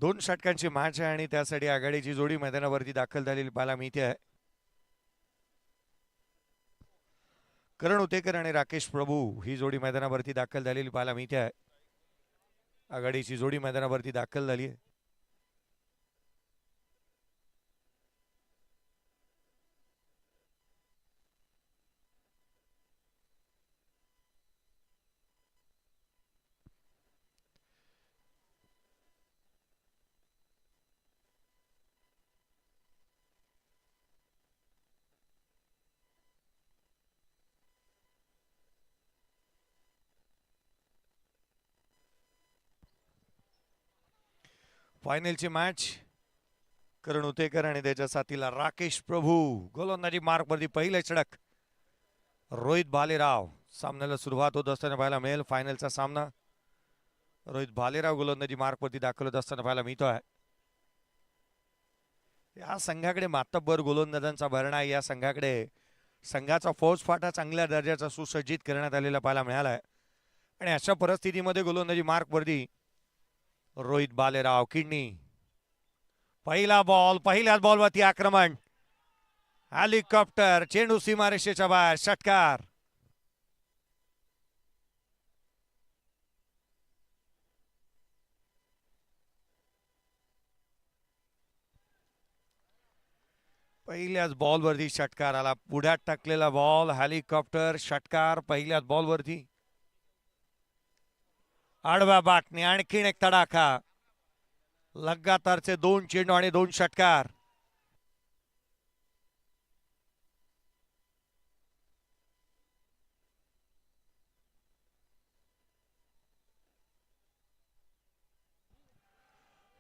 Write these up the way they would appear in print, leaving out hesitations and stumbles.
दोन षटकांची मॅच आहे आणि त्यासाठी आघाडीची जोडी मैदानावरती दाखल झालेली पाहायला मिळते आहे. करण उतेकर आणि राकेश प्रभू ही जोडी मैदानावरती दाखल झालेली पाहायला मिळते आहे. आघाडीची जोडी मैदानावरती दाखल झाली आहे. फायनलची मॅच करण उतेकर आणि त्याच्या साथीला राकेश प्रभू. गोलंदाजी मार्कवरती पहिले षटक रोहित भालेराव. सामन्याला सुरुवात होत असताना पाहायला मिळेल. फायनलचा सामना रोहित भालेराव गोलंदाजी मार्कवरती दाखल होत असताना पाहायला मिळतो आहे. या संघाकडे मातब्बर गोलंदाजांचा भरणा आहे. या संघाकडे संघाचा फौजफाटा चांगल्या दर्जाचा सुसज्जित करण्यात आलेला पाहायला मिळाला आहे. आणि अशा परिस्थितीमध्ये गोलंदाजी मार्कवरती रोहित भालेराव. किडनी पहिला बॉल, पहिल्याच बॉलवरती आक्रमण. हेलिकॉप्टर, चेंडू सीमारेषेच्या बाहेर, षटकार. पहिल्याच बॉलवरती षटकार आला. पुढ्यात टाकलेला बॉल, हेलिकॉप्टर, षटकार पहिल्याच बॉलवरती. आडव्या बाटने आणखीन एक तडाखा. लगातारचे दोन चेंडू आणि दोन षटकार.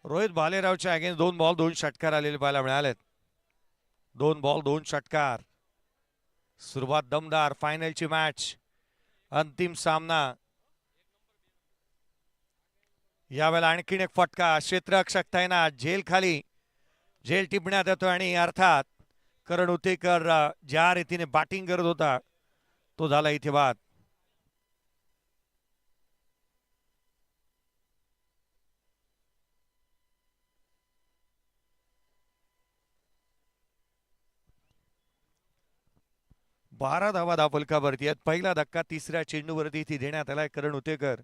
रोहित भालेरावच्या अगेन्स्ट दोन बॉल दोन षटकार आलेले पाहायला मिळालेत. दोन बॉल दोन षटकार. सुरुवात दमदार. फायनलची मॅच, अंतिम सामना. यावेळेला आणखीन एक फटका. क्षेत्ररक्षक तैनात. झेल खाली झेल टिपण्यात येतो आणि अर्थात करण उतेकर ज्या रीतीने बॅटिंग करत होता तो झाला इथे बाद. बारा धावा धापलकावरती आहेत. पहिला धक्का तिसऱ्या चेंडूवरती इथे देण्यात आलाय. करण उतेकर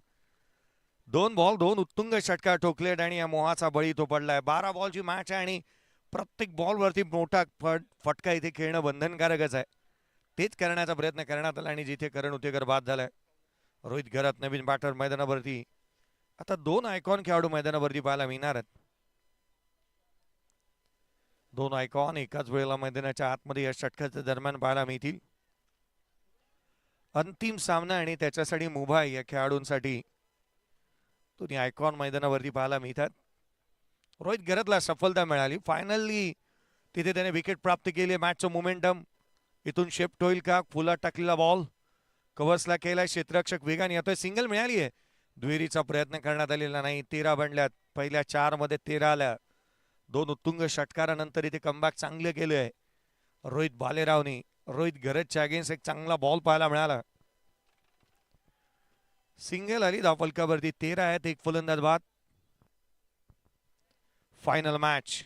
दोन बॉल दोन उत्तुंग षटकार ठोकलेत आणि या मोहाचा बळी तो पडलाय. 12 बॉलची मॅच आहे आणि प्रत्येक बॉलवरती मोठा फटका इथे खेळणं बंधनकारकच आहे. तेच करण्याचा प्रयत्न करण्यात आला आणि जिथे करण उतेकर बाद झालाय. रोहित घरात नवीन बॅटर मैदानावरती. आता दोन आयकॉन खेळाडू मैदानावरती पाहायला मिळणार आहेत. दोन आयकॉन एकाच वेळेला मैदानाच्या आतमध्ये या षटकाच्या दरम्यान पाहायला मिळतील. अंतिम सामना आणि त्याच्यासाठी मुंबई या खेळाडूंसाठी दोन्ही आयकॉन मैदानावरती पाहायला मिळतात. रोहित घरातला सफलता मिळाली. फायनली तिथे त्याने विकेट प्राप्त केली. मॅचचं मोमेंटम इथून शिफ्ट होईल का? फुलात टाकलेला बॉल कव्हर्सला केलाय. क्षेत्ररक्षक वेगाने येतोय. सिंगल मिळाली आहे. दुहेरीचा प्रयत्न करण्यात आलेला नाही. 13 बनल्यात. पहिल्या 4 मध्ये 13 आल्या. दोन उत्तुंग षटकारानंतर इथे कमबॅक चांगलं केलं आहे रोहित भालेरावने. रोहित घरतच्या अगेन्स्ट एक चांगला बॉल पाहायला मिळाला. सिंगल आली धावफलकावरती. 13 आहेत. एक फलंदाज बाद. फायनल मॅच,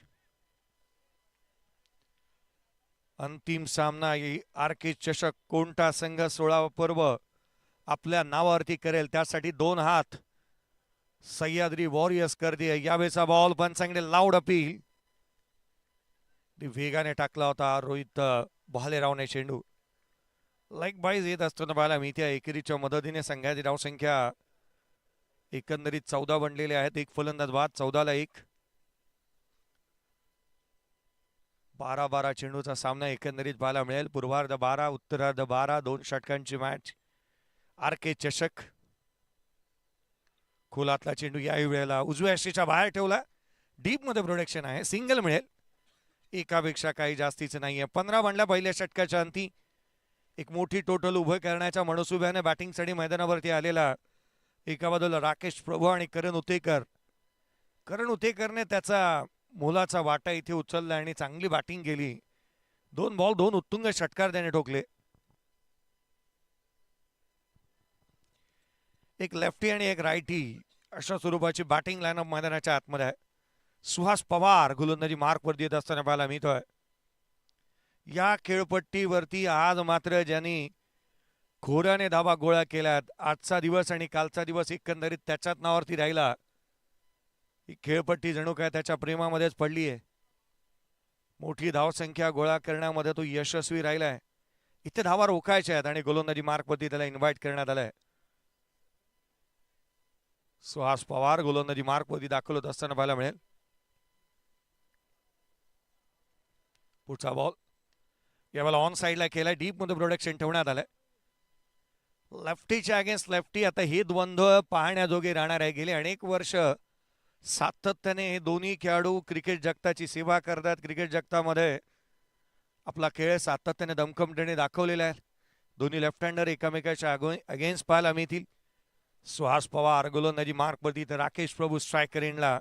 अंतिम सामना. आर के चषक कोणता संघ 16वा पर्व आपल्या नावावरती करेल त्यासाठी दोन हात सह्याद्री वॉरियर्स करते. यावेळेचा बॉल पण चांगले लाऊड अपील वेगाने टाकला होता रोहित भालेरावने. चेंडू लाईक बाईज येत असताना पाहायला मिळते. एकेरीच्या मदतीने संघाची धावसंख्या एकंदरीत 14 बनलेले आहेत. एक फलंदाज बाद. 14ला 1. 12-12 चेंडूचा सामना एकंदरीत पाहायला मिळेल. पूर्वार्ध 12 उत्तरार्ध 12. दोन षटकांची मॅच. आर के चषक. खोलातला चेंडू याही वेळेला उजव्या यष्टीच्या बाहेर ठेवला. डीप मध्ये प्रोडक्शन आहे. सिंगल मिळेल. एकापेक्षा काही जास्तीचं नाहीये. 15 बनल्या पहिल्या षटकाच्या अंती. एक मोठी टोटल उभं करण्याच्या मनसुब्याने बॅटिंगसाठी मैदानावरती आलेला एका बाजूला राकेश प्रभू आणि करण उतेकर. करण उतेकरने त्याचा मोलाचा वाटा इथे उचलला आणि चांगली बॅटिंग केली. दोन बॉल दोन उत्तुंग षटकार त्याने ठोकले. एक लेफ्टी आणि एक रायटी अशा स्वरूपाची बॅटिंग लाईनअप मैदानाच्या आतमध्ये आहे. सुहास पवार गोलंदाजी मार्कवरती येत असताना पाहायला मिळतोय. या खेळपट्टीवरती आज मात्र ज्यांनी खोऱ्याने धावा गोळा केल्यात, आजचा दिवस आणि कालचा दिवस एकंदरीत त्याच्याच नावावरती राहिला. ही खेळपट्टी जणू काय त्याच्या प्रेमामध्येच पडली आहे. मोठी धावसंख्या गोळा करण्यामध्ये तो यशस्वी राहिलाय. इथे धावा रोखायच्या आहेत आणि गोलंदाजी मार्कवरती त्याला इन्व्हाइट करण्यात आलंय. सुहास पवार गोलंदाजी मार्कवरती दाखल होत असताना पाहायला मिळेल. पुढचा बॉल यावेळेला ऑन साईडला केलाय, डीप मध्ये प्रोडक्शन ठेवण्यात आलंय. लेफ्टीच्या अगेन्स्ट लेफ्टी आता हे द्वंद्व पाहण्याजोगे राहणार आहे. गेले अनेक वर्ष सातत्याने हे दोन्ही खेळाडू क्रिकेट जगताची सेवा करतात. क्रिकेट जगतामध्ये आपला खेळ सातत्याने दमखमपणे दाखवलेला आहे. दोन्ही लेफ्ट हँडर एकमेकाच्या अगेन्स्ट पाहायला मिळतील. सुहास पवार गोलंदाजी मार्कवरती तर राकेश प्रभू स्ट्रायकर एंडला.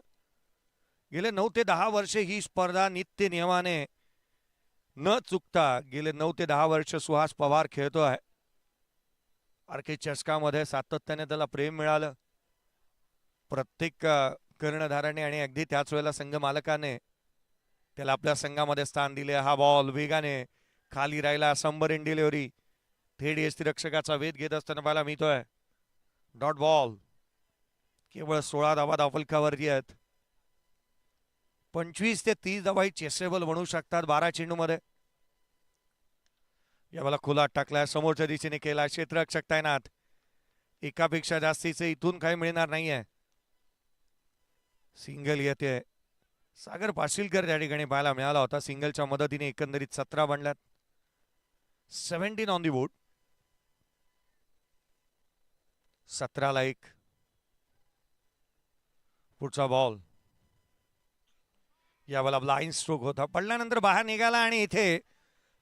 गेले 9 ते 10 वर्षे ही स्पर्धा नित्य नियमाने न चुकता गेले 9 ते 10 वर्ष सुहास पवार खेळतो आहे. आरके चषकामध्ये सातत्याने त्याला प्रेम मिळालं. प्रत्येक कर्णधाराने आणि अगदी त्याच वेळेला संघ मालकाने त्याला आपल्या संघामध्ये स्थान दिले. हा बॉल वेगाने खाली राहिला, संबरेन डिलिव्हरी थेट यष्टीरक्षकाचा वेध घेत असताना पाहायला मिळतोय. Dot ball. केवळ 16 धावा धावफलकावरती आहेत. 25 ते 30 धावा ही चेसेबल बनवू शकतात 12 चेंडूमध्ये. यावेळेला खुला टाकलाय, समोरच्या दिशेने केला, क्षेत्ररक्षक तैनात. एकापेक्षा जास्तीचे इथून काही मिळणार नाहीये. सिंगल येते. सागर पाशीलकर त्या ठिकाणी पाहायला मिळाला होता. सिंगलच्या मदतीने एकंदरीत 17 बनल्यात. 17 ऑन दी बोर्ड. 17ला 1. पुढचा बॉल यावेळेला ब्लाइंड स्ट्रोक होता, पडल्यानंतर बाहेर निघाला आणि इथे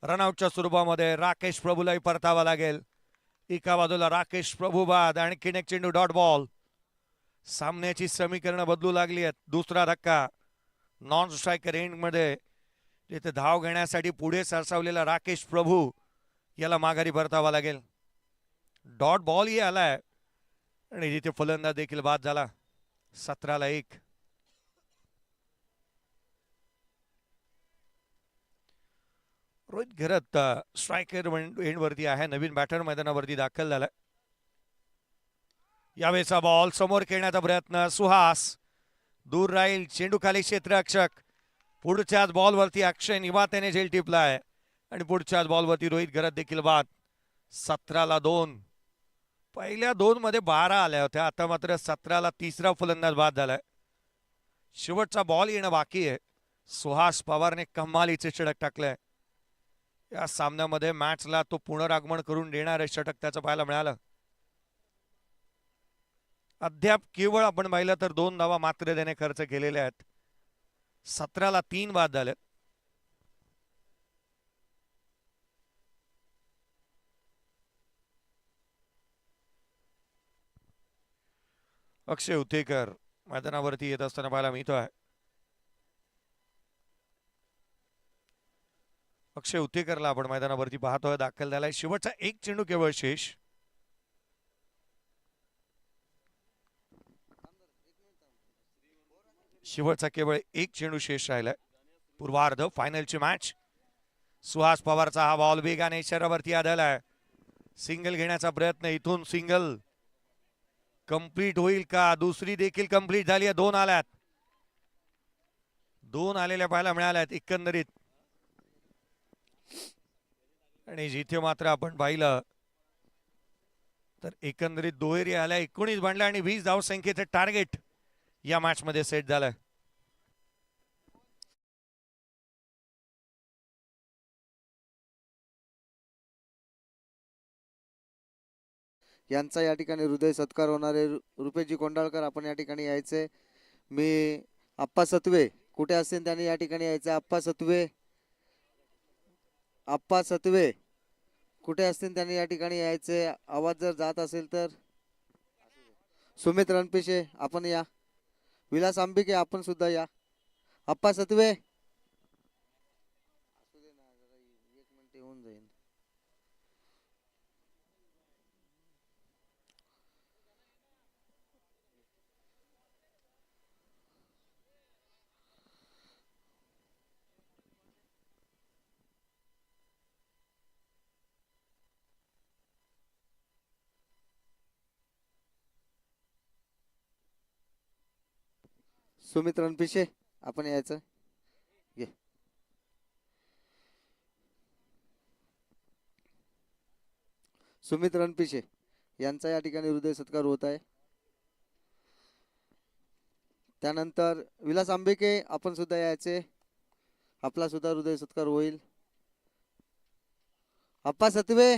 रनआउटच्या स्वरूपामध्ये राकेश प्रभूलाही परतावा लागेल. एका बाजूला राकेश प्रभू बाद आणखीन एक चेंडू डॉट बॉल. सामन्याची समीकरणं बदलू लागली आहेत. दुसरा धक्का नॉन स्ट्रायकर एंड मध्ये तिथे धाव घेण्यासाठी पुढे सरसावलेला राकेश प्रभू याला माघारी परतावा लागेल. डॉट बॉल आलाय आणि तिथे फलंदाज देखील बाद झाला. 17ला 1. रोहित घरत स्ट्रायकर एंड वरती आहे. नवीन बॅटर मैदानावरती दाखल झालाय. यावेळेचा बॉल समोर खेळण्याचा प्रयत्न. सुहास दूर राहील, चेंडू खाली, क्षेत्ररक्षक. पुढच्याच बॉलवरती अक्षय निवातेने झेल टिपलाय आणि पुढच्याच बॉलवरती रोहित घरत देखील बाद. 17ला 2. पहिल्या 2 मध्ये 12 आल्या होत्या, आता मात्र 17ला तिसरा फलंदाज बाद झालाय. शेवटचा बॉल येणं बाकी आहे. सुहास पवारने कमालीचे षटक टाकलंय. या सामन्यामध्ये मॅचला तो पुनरागमन करून देणारे षटक त्याचं पाहायला मिळालं. अद्याप केवळ आपण पाहिलं तर 2 धावा मात्र त्याने खर्च केलेले आहेत. 17ला 3 बाद झाले. अक्षय उतेकर मैदानावरती येत असताना पाहायला मिळतोय. अक्षय उतेकरला आपण मैदानावरती पाहतोय, दाखल झालाय. शेवटचा एक चेंडू केवळ शेष. शेवटचा केवळ एक चेंडू शेष राहिलाय. पूर्वार्ध फायनलची मॅच. सुहास पवारचा हा बॉल वेगाने शरीरावरती आदळलाय. सिंगल घेण्याचा प्रयत्न, इथून सिंगल कंप्लीट होईल का? दुसरी देखील कंप्लीट झाली आहे. 2 आल्यात. 2 आलेल्या पाहायला मिळाल्यात एकंदरीत. आणि जिथे मात्र आपण पाहिलं तर एकंदरीत दुहेरी आल्या, 19 बनल्या आणि 20 धावसंख्येचे टार्गेट या मॅच मध्ये सेट झालंय. यांचा या ठिकाणी हृदय सत्कार होणार आहे. रुपेशजी कोंडाळकर आपण या ठिकाणी यायचे. मी आप्पा सत्वे कुठे असतील त्यांनी या ठिकाणी यायचं. आप्पा सत्वे, आप्पा सत्वे कुठे असतील त्यांनी या ठिकाणी यायचे. आवाज जर जात असेल तर. सुमित रणपिसे आपण या. विलास आंबिके आपण सुद्धा या. आप्पा सत्वे एक मिनिट येऊन जाईल. सुमित रणपिसे आपण यायचं. घे. सुमित रणपिसे यांचा या ठिकाणी हृदय सत्कार होत आहे. त्यानंतर विलास आंबेके आपण सुद्धा यायचे. आपला सुद्धा हृदय सत्कार होईल. अप्पा सतवे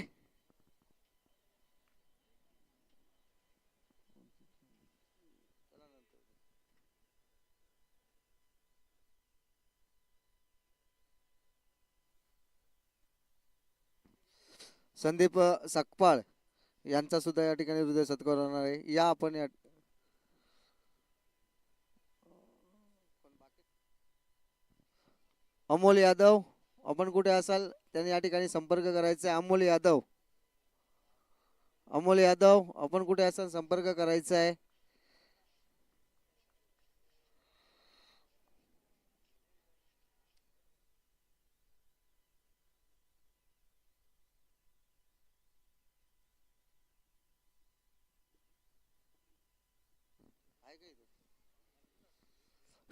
संदीप सकपाळ यांचा सुद्धा या ठिकाणी हृदय सत्कार होणार आहे. या आपण या अमोल यादव आपण कुठे असाल त्यांनी या ठिकाणी संपर्क करायचा आहे. अमोल यादव, अमोल यादव आपण कुठे असाल संपर्क करायचा आहे.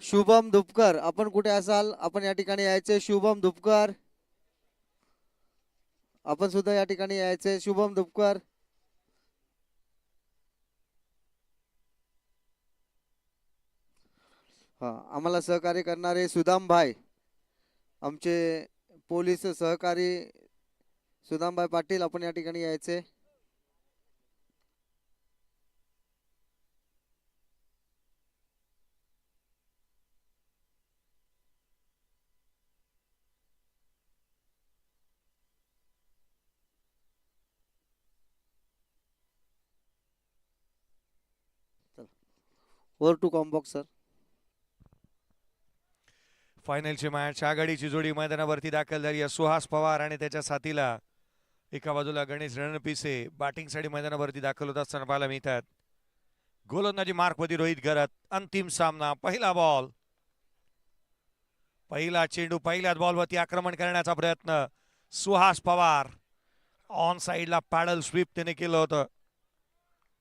शुभम दुपकर आपण कुठे असाल आपण या ठिकाणी यायचे. शुभम दुपकर आपण सुद्धा या ठिकाणी यायचे. शुभम दुपकर हा आम्हाला सहकार्य करणारे सुदाम भाई आमचे पोलीस सहकारी सुदामभाई पाटील आपण या ठिकाणी यायचे. Over to combox sir. फायनलची मॅच आघाडीची जोडी मैदानावरती दाखल झाली आहे. सुहास पवार आणि त्याच्या साथीला एका बाजूला गणेश रणपिसे बॅटिंगसाठी मैदानावरती दाखल होत असताना पाहायला मिळतात. गोलंदाजी मार्कवरती रोहित गरत. अंतिम सामना पहिला बॉल, पहिला चेंडू, पहिल्याच बॉलवरती आक्रमण करण्याचा प्रयत्न. सुहास पवार ऑन साइडला पॅडल स्वीप त्याने केलं होतं.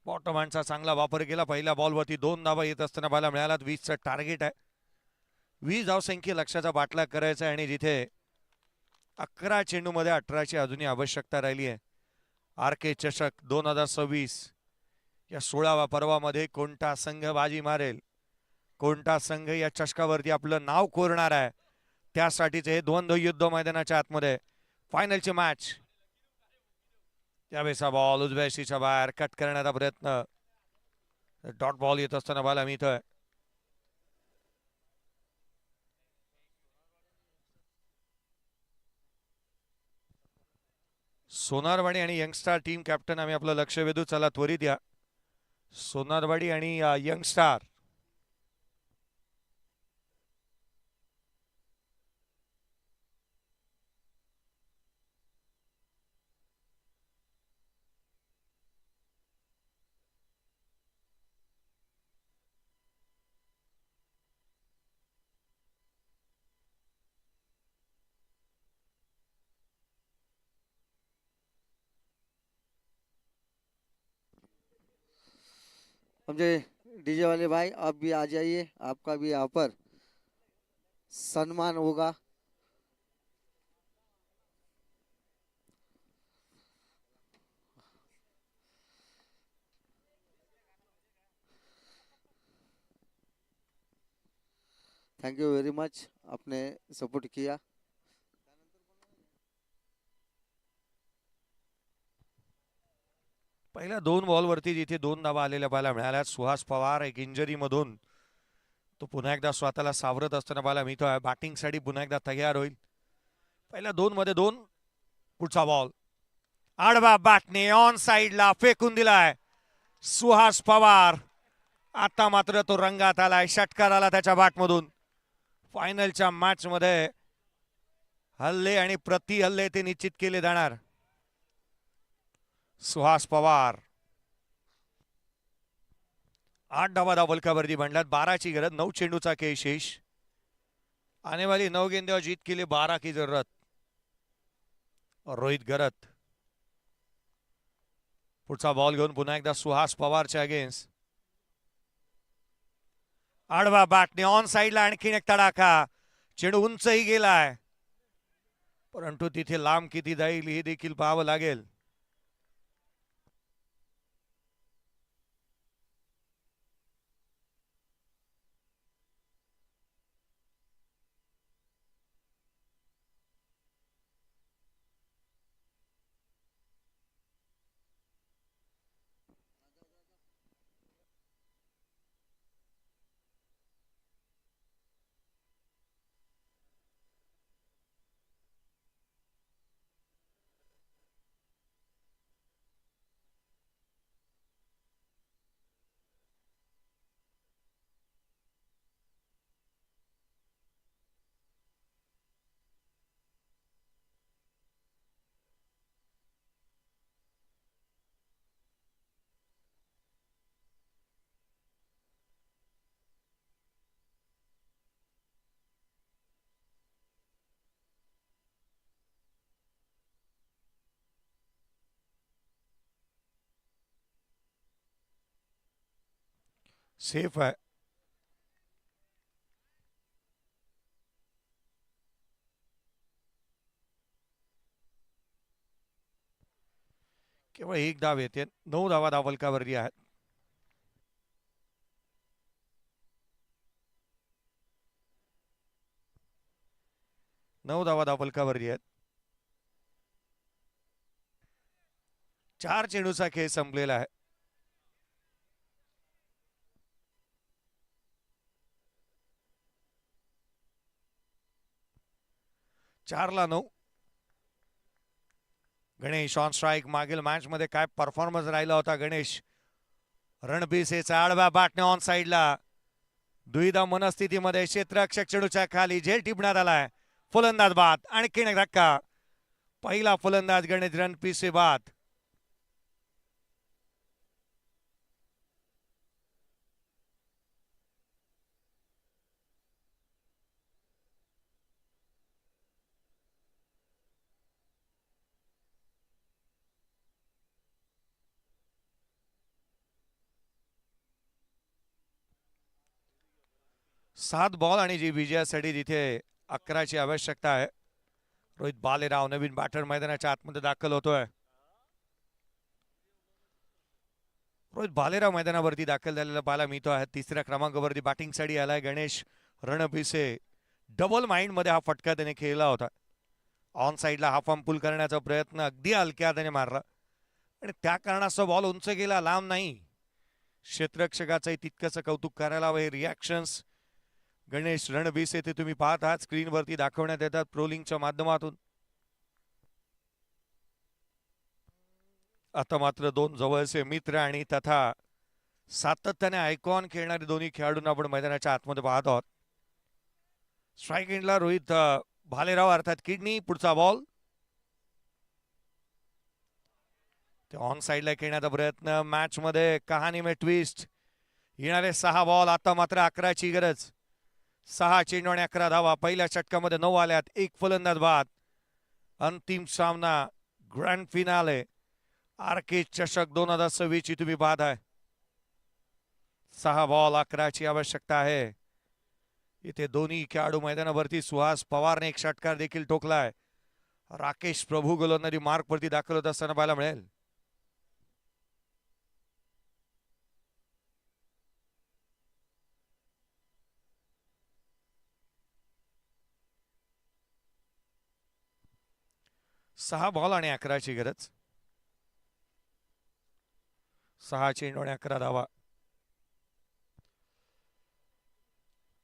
बॉटम हँडचा चांगला वापर केला. पहिल्या बॉलवरती 2 धावा येत असताना पाहायला मिळाला. 20चं टार्गेट आहे. 20 धावसंख्ये लक्षाचा बाटला करायचा आहे आणि जिथे 11 चेंडूमध्ये 18ची अजूनही आवश्यकता राहिली आहे. आर के चषक 2026 या 16व्या पर्वामध्ये कोणता संघ बाजी मारेल, कोणता संघ या चषकावरती आपलं नाव कोरणार आहे, त्यासाठीचे हे द्वंद्व युद्ध मैदानाच्या आतमध्ये. फायनलची मॅच. त्यावेळेचा बॉल उजव्या शीच्या बाहेर कट करण्याचा प्रयत्न. डॉट बॉल येत असताना पाहायला मिळतोय. सोनारवाडी आणि यंगस्टार टीम कॅप्टन आम्ही आपलं लक्ष वेधू. चला त्वरित या. सोनारवाडी आणि यंगस्टार समझे डीजे वाले भाई आप भी आ जाइए. आपका भी यहाँ पर सम्मान होगा. थैंक यू वेरी मच आपने सपोर्ट किया. पहिल्या 2 बॉलवरती जिथे 2 धावा आलेल्या पाहायला मिळाल्या. सुहास पवार एक इंजरी मधून तो पुन्हा एकदा स्वतःला सावरत असताना पाहायला मिळतोय. बॅटिंगसाठी पुन्हा एकदा तयार होईल. पहिल्या 2 मध्ये 2. पुढचा बॉल आडवा बॅटने ऑन साइडला फेकून दिलाय सुहास पवार. आता मात्र तो रंगात आलाय. षटकार आला त्याच्या बॅटमधून. फायनलच्या मॅच मध्ये हल्ले आणि प्रति हल्ले ते निश्चित केले जाणार. सुहास पवार 8 धावा धावलकावरती बनल्यात. 12ची गरज. 9 चेंडूचा खेळ शेष. आने वाली 9 गेंदे जीत के लिए 12 की जरूरत. रोहित गरत पुढचा बॉल घेऊन पुन्हा एकदा सुहास पवारच्या अगेन्स्ट. आडवा बॅटने ऑन साइडला आणखीन एक तडाखा. चेंडू उंचही गेलाय, परंतु तिथे लांब किती जाईल हे देखील पाहावं लागेल. सेफ आहे. केवळ एक धाव येते. 9 धावा धावफलकावरती आहेत. नऊ धावा धावफलकावरती आहेत. 4 चेंडूचा खेळ संपलेला आहे. 4-9. Ganesh on strike. मागील मॅच मध्ये काय परफॉर्मन्स राहिला होता गणेश रणबीसेचा. आडव्या बॅटने ऑन साइडला दुविधा मनस्थितीमध्ये क्षेत्ररक्षक चेंडूच्या खाली झेल टिपण्यात आलाय. फलंदाज बाद. आणखीन एक धक्का. पहिला फलंदाज गणेश रणपिसे बाद. सात बॉल आणि जी विजयासाठी तिथे 11ची आवश्यकता आहे. रोहित बालेराव नवीन बॅटर मैदानाच्या आतमध्ये दाखल होतोय. रोहित बालेराव मैदानावरती दाखल झालेला पाहायला मिळतो आहे. 3ऱ्या क्रमांकावरती बॅटिंगसाठी आलाय गणेश रणपिसे. डबल माइंड मध्ये हा फटका त्याने खेळला होता. ऑन साइडला हाफ पुल करण्याचा प्रयत्न अगदी हलक्या त्याने मारला आणि त्या कारणास्तव बॉल उंच गेला, लांब नाही. क्षेत्ररक्षकाचंही तितकंच कौतुक करायला हवं. हे रिॲक्शन्स गणेश रणबिसे ते तुम्ही पाहत आहात स्क्रीनवरती दाखवण्यात येतात प्रोलिंगच्या माध्यमातून. आता मात्र दोन जवळचे मित्र आणि तथा सातत्याने आयकॉन खेळणारे दोन्ही खेळाडूंना आपण मैदानाच्या आतमध्ये पाहत आहोत. स्ट्राईक एंडला रोहित भालेराव अर्थात किडनी. पुढचा बॉल ते ऑन साइडला खेळण्याचा प्रयत्न. मॅच मध्ये कहाणी में ट्विस्ट. येणारे 6 बॉल. आता मात्र 11ची गरज. 6 चेंडू आणि 11 धावा. पहिल्या षटकामध्ये 9 आल्यात. एक फलंदाज बाद. अंतिम सामना ग्रँड फिनाले आर के चषक 2026 ची तुम्ही पाहताय. 6 बॉल 11ची आवश्यकता आहे. इथे दोन्ही खेळाडू मैदानावरती. सुहास पवारने एक षटकार देखील ठोकलाय. राकेश प्रभू गोलंदाजी मार्क वरती दाखल होत असताना पाहायला मिळेल. सहा बॉल आणि 11ची गरज. 6 चेंडू आणि 11 धावा.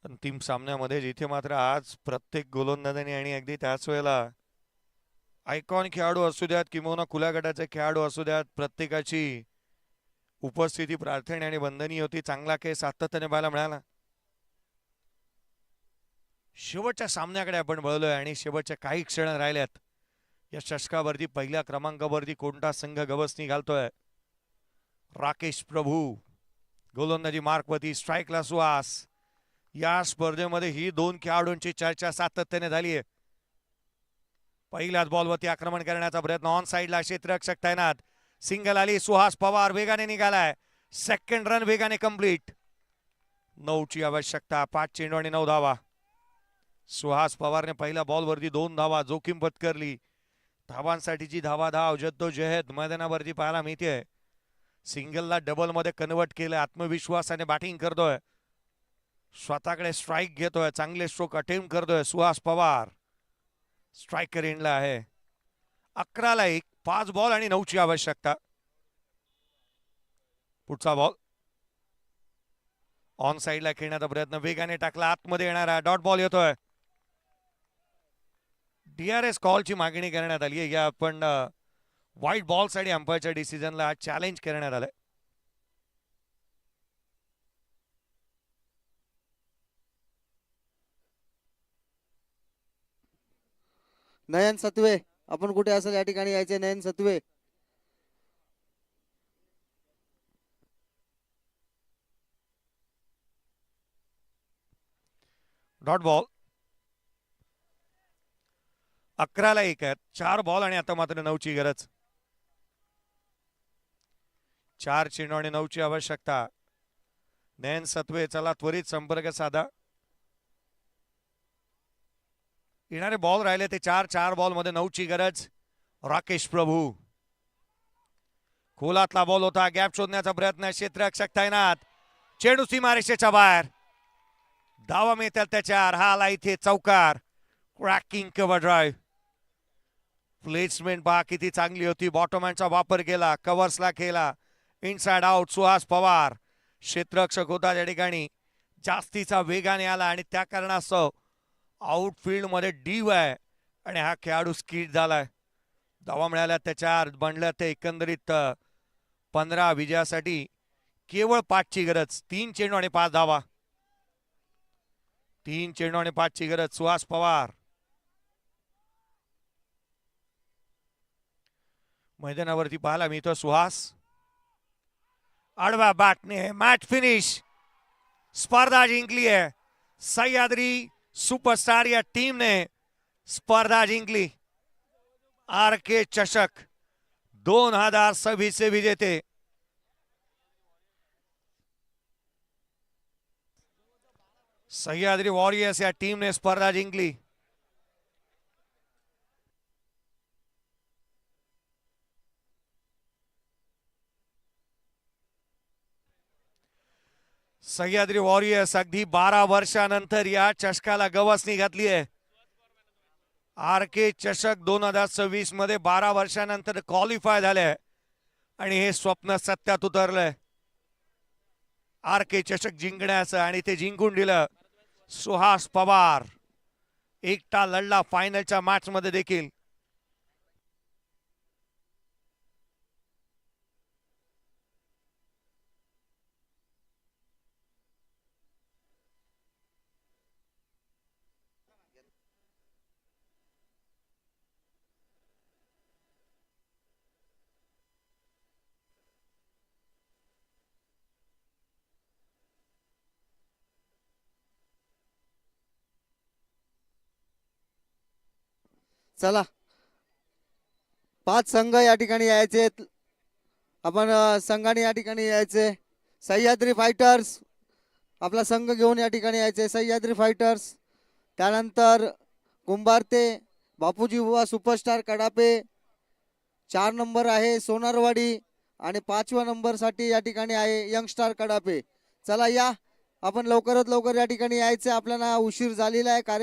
अंतिम सामन्यामध्ये जिथे मात्र आज प्रत्येक गोलंदाजाने आणि अगदी त्याच वेळेला आयकॉन खेळाडू असू द्यात किंवा खुल्या गटाचे खेळाडू असू द्यात, प्रत्येकाची उपस्थिती प्रार्थना आणि वंदनीय होती. चांगला खेळ सातत्याने पाहायला मिळाला. शेवटच्या सामन्याकडे आपण वळलोय आणि शेवटच्या काही क्षण राहिल्यात. या चषकावरती पहिल्या क्रमांकावरती कोणता संघ गवसणी घालतोय. राकेश प्रभू गोलंदाजी मार्कवरती. स्ट्राईकला सुहास. या स्पर्धेमध्ये ही दोन खेळाडूंची चर्चा सातत्याने झाली आहे. पहिल्याच बॉलवरती आक्रमण करण्याचा प्रयत्न. ऑन साइडला क्षेत्ररक्षक तैनात. सिंगल आली. सुहास पवार वेगाने निघालाय. सेकंड रन वेगाने कंप्लीट. 9ची आवश्यकता. 5 चेंडू आणि 9 धावा. सुहास पवारने पहिल्या बॉलवरती 2 धावा जोखीम पत्करली. धावांसाठीची धावाधाव जद्दोजहद मैदानावरती पाहायला मिळते. सिंगलला डबल मध्ये कन्वर्ट केलं. आत्मविश्वासाने बॅटिंग करतोय. स्वतःकडे स्ट्राईक घेतोय. चांगले स्ट्रोक अटेम्प्ट करतोय सुहास पवार. स्ट्रायकर एंडला आहे. 11ला 1. 5 बॉल आणि 9ची आवश्यकता. पुढचा बॉल ऑन साइडला खेळण्याचा प्रयत्न वेगाने टाकला. आतमध्ये येणारा डॉट बॉल येतोय. DRS कॉलची मागणी करण्यात आली आहे. या पण व्हाईट बॉल साठी अंपायरच्या डिसिजनला चॅलेंज करण्यात आलंय. नयन सत्वे आपण कुठे असेल या ठिकाणी यायचे. नयन सत्वे डॉट बॉल. 11ला 1 आहेत. 4 बॉल आणि आता मात्र 9ची गरज. 4 चेंडू आणि 9ची आवश्यकता. नयन सत्वे चला त्वरित संपर्क साधा. येणारे बॉल राहिले ते 4 बॉल मध्ये 9ची गरज. राकेश प्रभू खोलातला बॉल होता. गॅप शोधण्याचा प्रयत्न. क्षेत्ररक्षक तैनात. चेंडू सीमारेषेच्या बाहेर. धावा मिळतात त्याच्यावर. हा आला इथे चौकार. Cracking cover drive. प्लेसमेंट पहा किती चांगली होती. बॉटमहँडचा वापर केला. कव्हर्सला केला. Inside out. सुहास पवार क्षेत्ररक्षक होता त्या ठिकाणी. जास्तीचा वेगाने आला आणि त्या कारणास्तव आउटफील्ड मध्ये डीव आहे आणि हा खेळाडू स्किड झालाय. धावा मिळाल्या त्याच्यावर. बनल्या ते एकंदरीत 15 विजयासाठी केवळ 5ची गरज. 3 चेंडू आणि 5 धावा. 3 चेंडू आणि 5ची गरज. सुहास पवार मैदानावरती पाहायला मिळतो. सुहास आडवा बॅटने मॅच फिनिश. स्पर्धा जिंकली आहे. सह्याद्री सुपरस्टार या टीमने स्पर्धा जिंकली. RK चषक 2026 चे विजेते सह्याद्री वॉरियर्स या टीमने स्पर्धा जिंकली. सह्याद्री वॉरियर्स अगदी 12 वर्षानंतर या चषकाला गवसणी घातली आहे. RK चषक 2026 मध्ये 12 वर्षानंतर क्वालिफाय झाले आणि हे स्वप्न सत्यात उतरलंय. RK चषक जिंकण्याचं आणि ते जिंकून दिलं. सुहास पवार एकटा लढला फायनलच्या मॅच मध्ये देखील. चला 5 संघ या ठिकाणी यायचे. आपण संघाने या ठिकाणी यायचे. सह्याद्री फायटर्स आपला संघ घेऊन या ठिकाणी यायचे. सह्याद्री फायटर्स. त्यानंतर कुंभारते बापूजी बुवा सुपरस्टार कडापे. 4 नंबर आहे सोनारवाडी आणि 5व्या नंबर साठी या ठिकाणी आहे यंगस्टार कडापे. चला या आपण लवकरात लवकर या ठिकाणी यायचे. आपल्याला उशीर झालेला आहे.